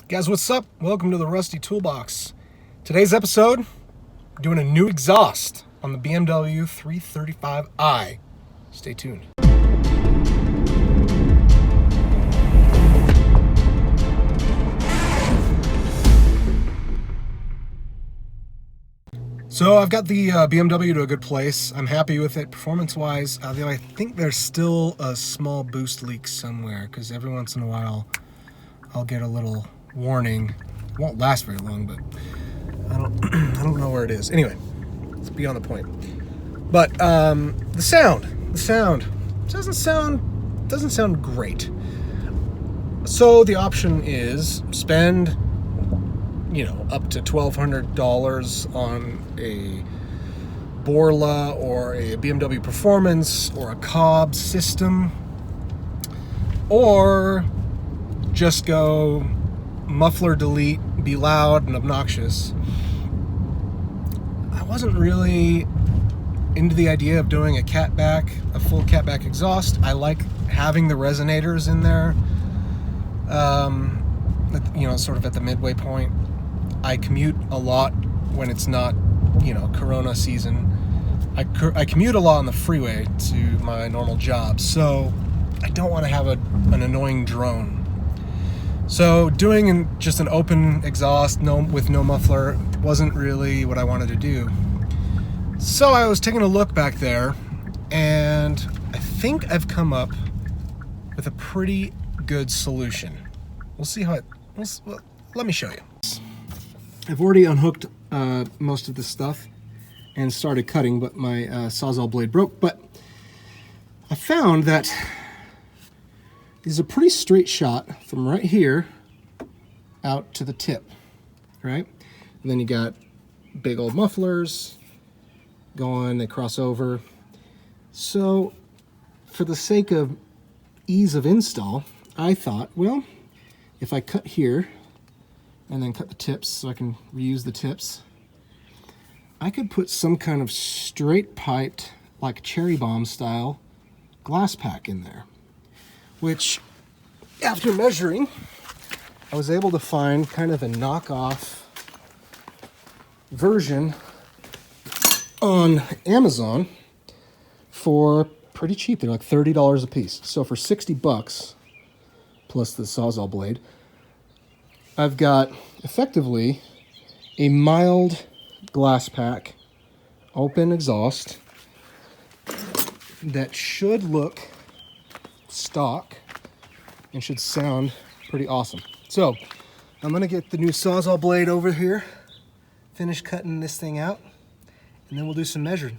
Guys, what's up? Welcome to the Rusty Toolbox. Today's episode, we're doing a new exhaust on the BMW 335i. Stay tuned. So I've got the BMW to a good place. I'm happy with it performance-wise, though I think there's still a small boost leak somewhere, because every once in a while I'll get a little warning. It won't last very long, but I don't know where it is. Anyway, it's beyond the point. But the sound doesn't sound great. So the option is spend, up to $1,200 on a Borla or a BMW Performance or a Cobb system, or just go muffler delete, be loud and obnoxious. I wasn't really into the idea of doing a full catback exhaust. I like having the resonators in there, sort of at the midway point. I commute a lot when it's not, Corona season. I commute a lot on the freeway to my normal job, so I don't want to have an annoying drone. So doing just an open exhaust, with no muffler, wasn't really what I wanted to do. So I was taking a look back there, and I think I've come up with a pretty good solution. We'll see how let me show you. I've already unhooked most of the stuff and started cutting, but my Sawzall blade broke. But I found that is a pretty straight shot from right here out to the tip, right? And then you got big old mufflers going, they cross over. So for the sake of ease of install, I thought, well, if I cut here and then cut the tips so I can reuse the tips, I could put some kind of straight piped, like Cherrybomb style Glasspack in there, which after measuring, I was able to find kind of a knockoff version on Amazon for pretty cheap. They're like $30 a piece. So for $60 plus the Sawzall blade, I've got effectively a mild Glasspack open exhaust that should look stock and should sound pretty awesome. So I'm gonna get the new Sawzall blade over here, finish cutting this thing out, and then we'll do some measuring.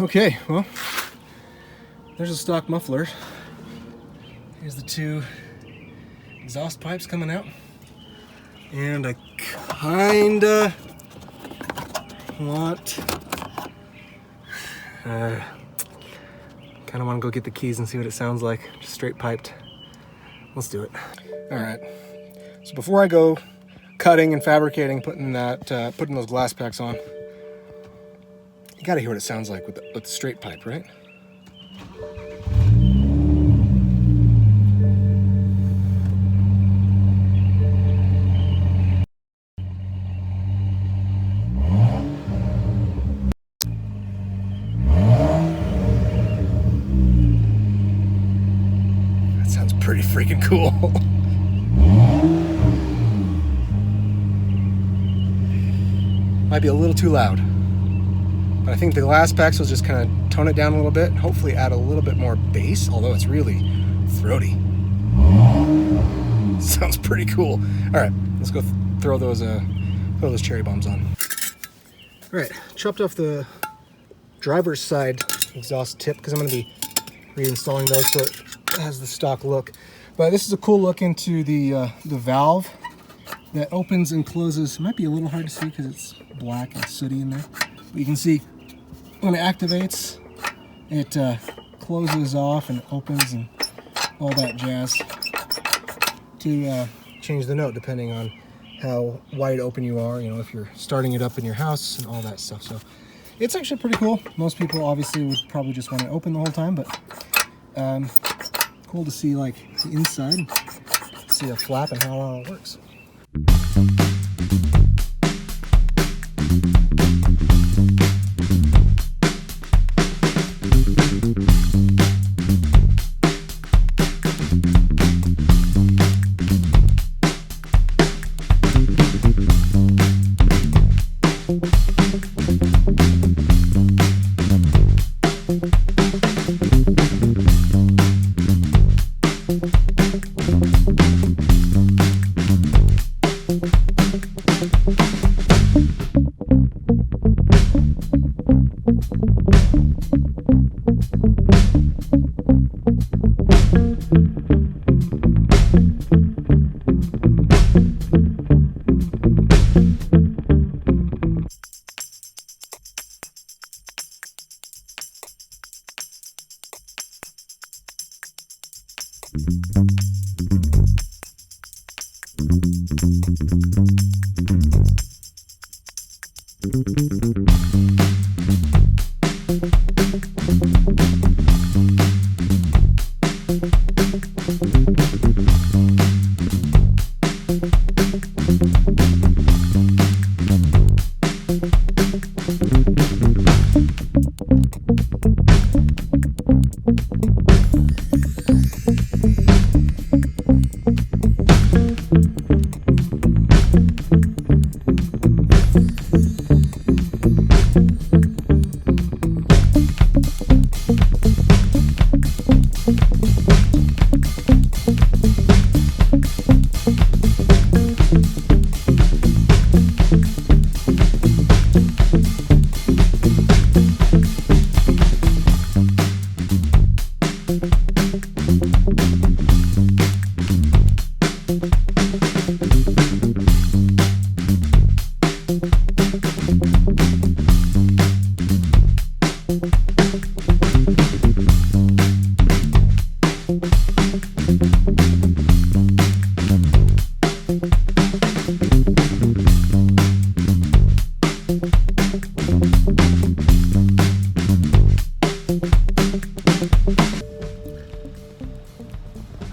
Okay, well, there's a stock muffler. Here's the two exhaust pipes coming out. And I kinda want to go get the keys and see what it sounds like. Just straight piped. Let's do it. All right. So before I go cutting and fabricating, putting those Glasspacks on, you gotta hear what it sounds like with the straight pipe, right? That sounds pretty freaking cool. Might be a little too loud. But I think the Glasspacks will just kind of tone it down a little bit, hopefully add a little bit more bass, although it's really throaty. Sounds pretty cool. All right, let's go throw those Cherrybombs on. All right, chopped off the driver's side exhaust tip because I'm going to be reinstalling those so it has the stock look. But this is a cool look into the valve that opens and closes. It might be a little hard to see because it's black and sooty in there. But you can see when it activates, it closes off and opens and all that jazz to change the note depending on how wide open you are, you know, if you're starting it up in your house and all that stuff. So it's actually pretty cool. Most people obviously would probably just want it open the whole time, but cool to see like the inside, see the flap and how it all works.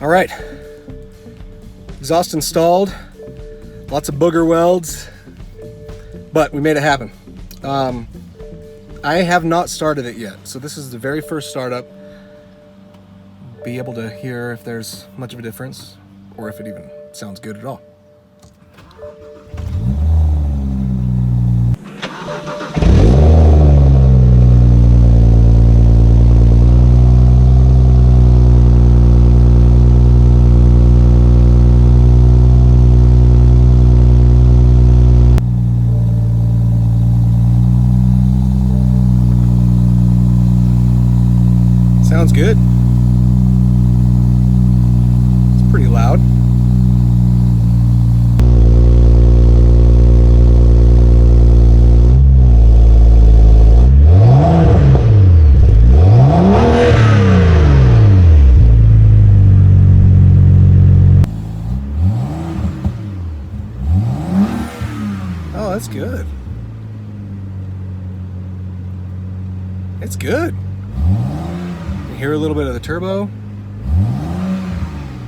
All right, exhaust installed, lots of booger welds, but we made it happen. I have not started it yet, so this is the very first startup. Be able to hear if there's much of a difference or if it even sounds good at all. Sounds good. It's pretty loud. Oh, that's good. It's good. Hear a little bit of the turbo.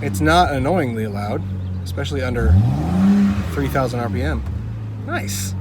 It's not annoyingly loud, especially under 3,000 RPM. Nice.